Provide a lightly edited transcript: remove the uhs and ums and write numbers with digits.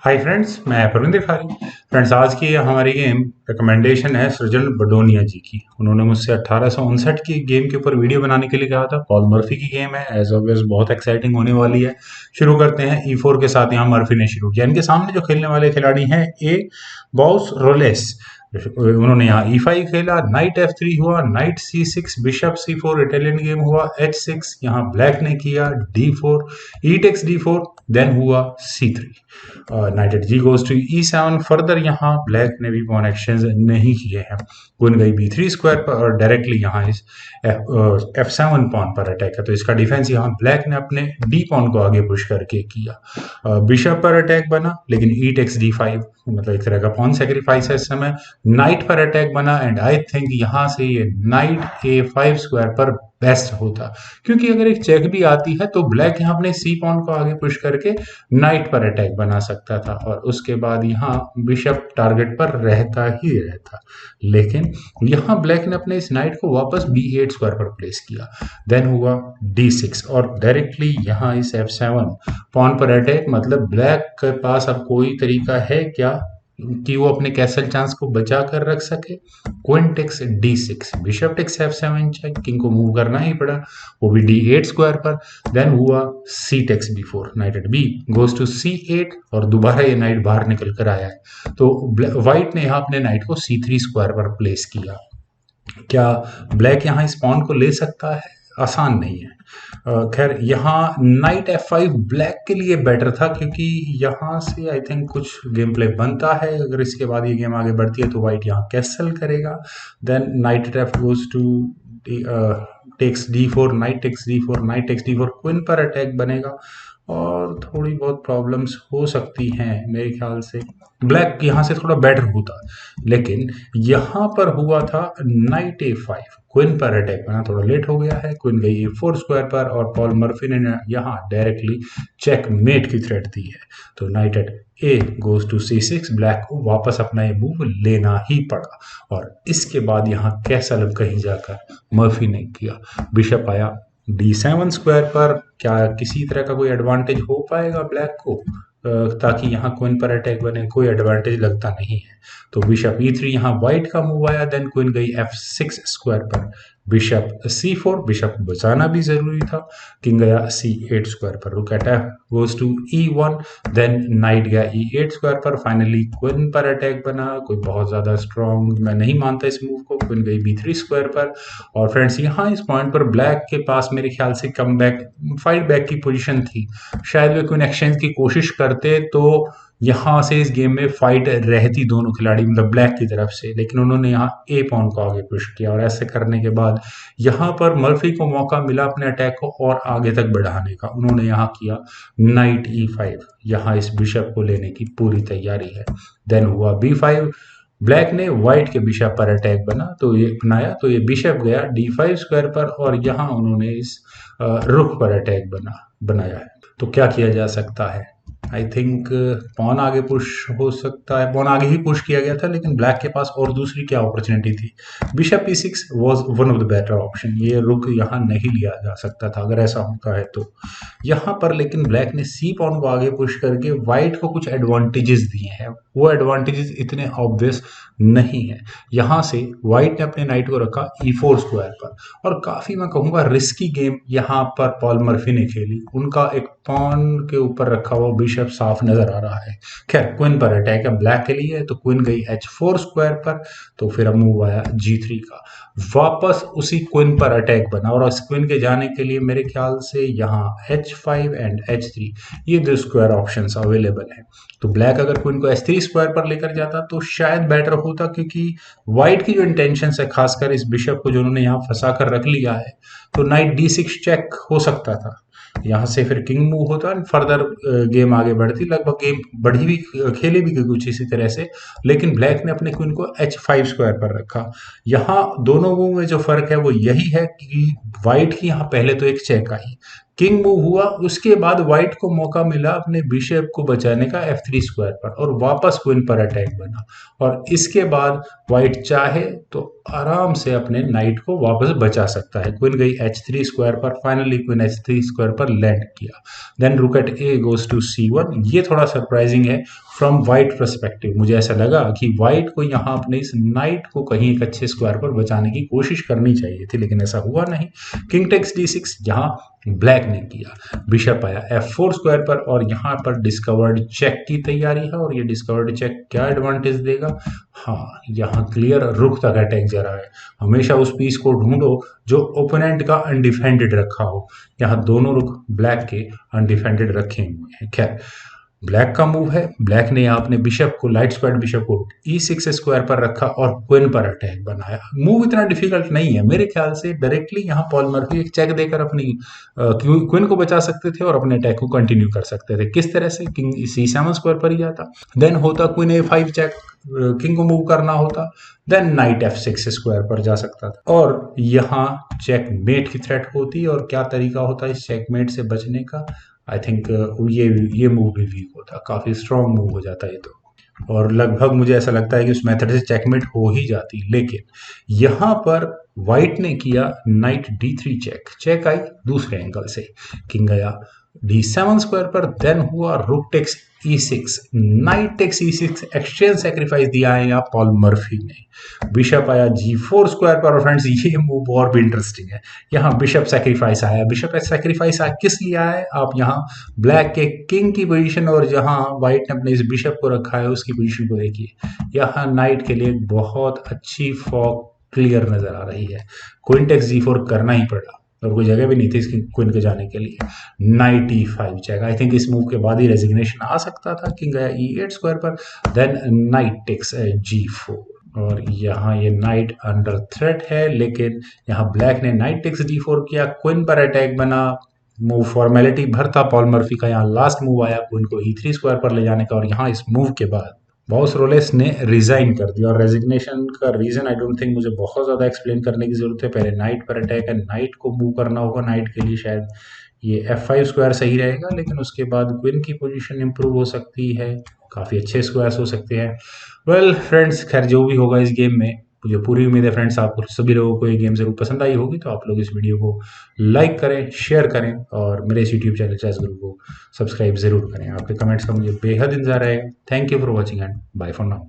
Hi friends, मैं Praveen Tripathi. Friends, आज की हमारी गेम रिकमेंडेशन है सृजन बडोनिया जी की। उन्होंने मुझसे 1859 की गेम के ऊपर वीडियो बनाने के लिए कहा था। पॉल मर्फी की गेम है, एज ऑलवेज बहुत एक्साइटिंग होने वाली है। शुरू करते हैं E4 के साथ। यहाँ मर्फी ने शुरू किया। इनके सामने जो खेलने वाले खिलाड़ी हैं ए बॉस रोलेस। उन्होंने यहाँ E5 खेला, नाइट F3 हुआ, night C6, bishop C4, Italian game हुआ, H6। यहाँ ब्लैक ने किया D4, ई टेक्स D4, देन हुआ C3, knight at G goes to E7। Further यहाँ ब्लैक ने भी पॉन एक्सचेंज नहीं किए हैं। क्वीन गई B3 स्क्वायर पर और डायरेक्टली यहाँ इस F7 पॉन पर अटैक है। तो इसका डिफेंस यहाँ ब्लैक ने अपने D पॉन को आगे पुश करके किया। बिशप पर अटैक बना, लेकिन ई टेक्स D5, मतलब एक तरह का पॉन सेक्रीफाइस है इस समय। नाइट पर अटैक बना एंड आई थिंक यहाँ से ये नाइट A5 स्क्वायर पर बेस्ट होता, क्योंकि अगर एक चेक भी आती है तो ब्लैक यहाँ अपने सी पॉन को आगे पुश करके नाइट पर अटैक बना सकता था और उसके बाद यहाँ बिशप टारगेट पर रहता ही रहता। लेकिन यहाँ ब्लैक ने अपने इस नाइट को वापस B8 स्क्वायर पर प्लेस किया। देन हुआ D6 और डायरेक्टली यहाँ इस F7 पॉन पर अटैक। मतलब ब्लैक के पास अब कोई तरीका है क्या कि वो अपने कैसल चांस को बचा कर रख सके। Queen takes D6, bishop takes F7 check, king को मूव करना ही पड़ा, वो भी D8 स्क्वायर पर। देन हुआ C takes B4, knight at B goes to C8 और दोबारा ये नाइट बाहर निकल कर आया है। तो व्हाइट ने यहाँ अपने नाइट को C3 स्क्वायर पर प्लेस किया। क्या ब्लैक यहाँ इस पॉन को ले सकता है? आसान नहीं है। खैर, यहाँ नाइट F5 ब्लैक के लिए बेटर था, क्योंकि यहाँ से आई थिंक कुछ गेम प्ले बनता है। अगर इसके बाद ये गेम आगे बढ़ती है तो व्हाइट यहाँ कैसल करेगा। Then knight F goes to takes D4, knight takes D4, knight takes D4, queen पर अटैक बनेगा और थोड़ी बहुत प्रॉब्लम्स हो सकती हैं मेरे ख्याल से। ब्लैक यहाँ से थोड़ा बेटर होता, लेकिन यहाँ पर हुआ था नाइट A5, क्वीन पर अटैक बना, थोड़ा लेट हो गया है। क्वीन गई A4 स्क्वायर पर और पॉल मर्फी ने यहाँ डायरेक्टली चेकमेट की थ्रेट दी है। तो knight at A goes to C6, black को वापस अपना ये मूव लेना ही पड़ा और इसके बाद यहाँ कैसल कहीं जाकर मर्फी ने किया। बिशप आया D7 स्क्वायर पर। क्या किसी तरह का कोई एडवांटेज हो पाएगा ब्लैक को, ताकि यहाँ क्वीन पर अटैक बने? कोई एडवांटेज लगता नहीं है। तो बिशप E3, यहाँ व्हाइट का मूव आया। देन क्वीन गई F6 स्क्वायर पर, बिशप C4, बिशप बचाना भी जरूरी था। किंग गया C8 स्क्वायर पर, rook at F goes to E1। Then knight गया E8 स्क्वायर पर। फाइनली क्वीन पर अटैक बना। कोई बहुत ज्यादा स्ट्रॉन्ग मैं नहीं मानता इस मूव को। क्वीन गई B3 स्क्वायर पर और फ्रेंड्स यहाँ इस पॉइंट पर ब्लैक के पास मेरे ख्याल से कम बैक, फाइट बैक की पोजीशन थी। शायद वे क्वीन एक्सचेंज की कोशिश करते तो यहाँ से इस गेम में फाइट रहती दोनों खिलाड़ी, मतलब ब्लैक की तरफ से, लेकिन उन्होंने यहाँ ए पॉन को आगे पुश किया और ऐसे करने के बाद यहाँ पर मर्फी को मौका मिला अपने अटैक को और आगे तक बढ़ाने का। उन्होंने यहाँ किया नाइट E5, यहाँ इस बिशप को लेने की पूरी तैयारी है। देन हुआ B5, ब्लैक ने व्हाइट के बिशप पर अटैक बनाया, तो ये बिशप गया D5 स्क्वायर पर और यहाँ उन्होंने इस रुख पर अटैक बनाया है। तो क्या किया जा सकता है? आई थिंक पॉन आगे पुश हो सकता है। पॉन आगे ही पुश किया गया था, लेकिन ब्लैक के पास और दूसरी क्या अपॉर्चुनिटी थी? Bishop E6 was one of the better option. ये रुक यहाँ नहीं लिया जा सकता था अगर ऐसा होता है तो। यहाँ पर लेकिन ब्लैक ने सी पॉन को आगे पुश करके व्हाइट को कुछ एडवांटेजेस दिए हैं। वो एडवांटेजेस इतने ऑब्वियस नहीं है। यहाँ से व्हाइट ने अपने नाइट को रखा E4 स्क्वायर पर और काफी मैं कहूंगा रिस्की गेम यहाँ पर पॉल मर्फी ने खेली। उनका एक पॉन के ऊपर रखा हुआ बिशप साफ नजर आ रहा है। खैर, क्वीन पर अटैक है ब्लैक के लिए, तो क्वीन गई H4 स्क्वायर पर, तो फिर अब मूव आया G3 का। वापस उसी क्वीन पर अटैक बना और इस क्वीन के जाने के लिए मेरे ख्याल से यहाँ H5 एंड H3 ये दो स्क्वायर ऑप्शंस अवेलेबल हैं। तो ब्लैक अगर क्वीन को H3 स्क्वायर पर लेकर जाता तो शायद बेटर होता, क्योंकि व्हाइट की जो इंटेंशन है, खासकर इस बिशप को जो उन्होंने यहाँ फंसा कर रख लिया है, तो नाइट D6 चेक हो सकता था। यहाँ से फिर किंग मूव होता है, फर्दर गेम आगे बढ़ती, लगभग गेम बढ़ी भी, खेले भी कुछ इसी तरह से। लेकिन ब्लैक ने अपने क्वीन को H5 स्क्वायर पर रखा। यहाँ दोनों मूव में जो फर्क है वो यही है कि व्हाइट की यहाँ पहले तो एक चेक आई, किंग मूव हुआ, उसके बाद व्हाइट को मौका मिला अपने बिशप को बचाने का F3 स्क्वायर पर और वापस क्वीन पर अटैक बना और इसके बाद व्हाइट चाहे तो आराम से अपने नाइट को वापस बचा सकता है। क्वीन गई H3 स्क्वायर पर, फाइनली क्वीन H3 स्क्वायर पर लैंड किया। Then rook at A goes to C1। ये थोड़ा सरप्राइजिंग है, फ्रॉम वाइट परस्पेक्टिव मुझे ऐसा लगा कि वाइट को यहाँ अपने इस नाइट को कहीं एक अच्छे स्क्वायर पर बचाने की कोशिश करनी चाहिए थी, लेकिन ऐसा हुआ नहीं। किंग टेक्स d6, यहाँ ब्लैक ने किया, बिशप आया f4 स्क्वायर पर और यहाँ पर डिस्कवर्ड चेक की तैयारी है। और ये डिस्कवर्ड चेक क्या एडवांटेज देगा? हाँ, यहाँ क्लियर रुक तक अटैक जा रहा है। हमेशा उस पीस को ढूंढो जो ओपोनेंट का अनडिफेंडेड रखा हो। यहाँ दोनों रुक ब्लैक के अनडिफेंडेड रखे हुए हैं। खैर, ब्लैक का मूव है। ब्लैक ने यहाँ अपने बिशप को, लाइट स्क्वायर बिशप को e6 स्क्वायर पर रखा और क्वीन पर अटैक बनाया। मूव इतना डिफिकल्ट नहीं है मेरे ख्याल से। डायरेक्टली यहाँ पॉल मर्फी एक चेक देकर अपनी क्वीन को बचा सकते थे और अपने अटैक को कंटिन्यू कर सकते थे। किस तरह से? किंग c7 स्क्वायर पर ही जाता, देन होता क्वीन a5 चेक, किंग को मूव करना होता, देन नाइट f6 स्क्वायर पर जा सकता था और यहाँ चेकमेट की थ्रेट होती। और क्या तरीका होता है इस चेकमेट से बचने का? आई थिंक ये मूव भी वीक होता, काफी स्ट्रॉन्ग मूव हो जाता है ये तो। और लगभग मुझे ऐसा लगता है कि उस मेथड से चेकमेट हो ही जाती, लेकिन यहाँ पर व्हाइट ने किया night d3 check, check I दूसरे एंगल से, किंग गया d7 स्क्वायर पर, देन हुआ rook takes e6, knight takes e6, exchange sacrifice दिया है यहाँ पॉल मर्फी ने। बिशप आया g4 स्क्वायर पर और फ्रेंड्स ये मूव और भी इंटरेस्टिंग है। यहाँ बिशप सेक्रीफाइस आया, बिशप सेक्रीफाइस किस लिए आया है? आप यहाँ ब्लैक के किंग की पोजीशन और जहाँ व्हाइट ने अपने इस बिशप को रखा है उसकी पोजीशन को देखिए। यहाँ नाइट के लिए बहुत अच्छी फॉग क्लियर नजर आ रही है। क्वीन टेक्स g4 करना ही पड़ा और कोई जगह भी नहीं थी इसकी क्वीन के जाने के लिए। Knight e5 check, I think इस मूव के बाद ही रेजिग्नेशन आ सकता था। किंग गया e8 स्क्वायर पर, देन नाइट टेक्स g4 और यहाँ ये नाइट अंडर थ्रेट है, लेकिन यहाँ ब्लैक ने नाइट टेक्स d4 किया, क्वीन पर अटैक बना। मूव फॉर्मेलिटी भर था पॉल मर्फी का। यहाँ लास्ट मूव आया क्वीन को e3 स्क्वायर पर ले जाने का और यहाँ इस मूव के बाद बॉस रोलेस ने रिजाइन कर दिया। और रेजिग्नेशन का रीजन आई डोंट थिंक मुझे बहुत ज्यादा एक्सप्लेन करने की जरूरत है। पहले नाइट पर अटैक है, नाइट को मूव करना होगा, नाइट के लिए शायद ये f5 स्क्वायर सही रहेगा, लेकिन उसके बाद क्वीन की पोजीशन इंप्रूव हो सकती है, काफी अच्छे स्क्वायर्स हो सकते हैं। वेल फ्रेंड्स, खैर जो भी होगा इस गेम में, मुझे पूरी उम्मीद है फ्रेंड्स आपको सभी लोगों को ये गेम जरूर पसंद आई होगी। तो आप लोग इस वीडियो को लाइक करें, शेयर करें और मेरे इस यूट्यूब चैनल चेस गुरु को सब्सक्राइब जरूर करें। आपके कमेंट्स का मुझे बेहद इंतजार रहेगा। Thank you for watching and bye for now.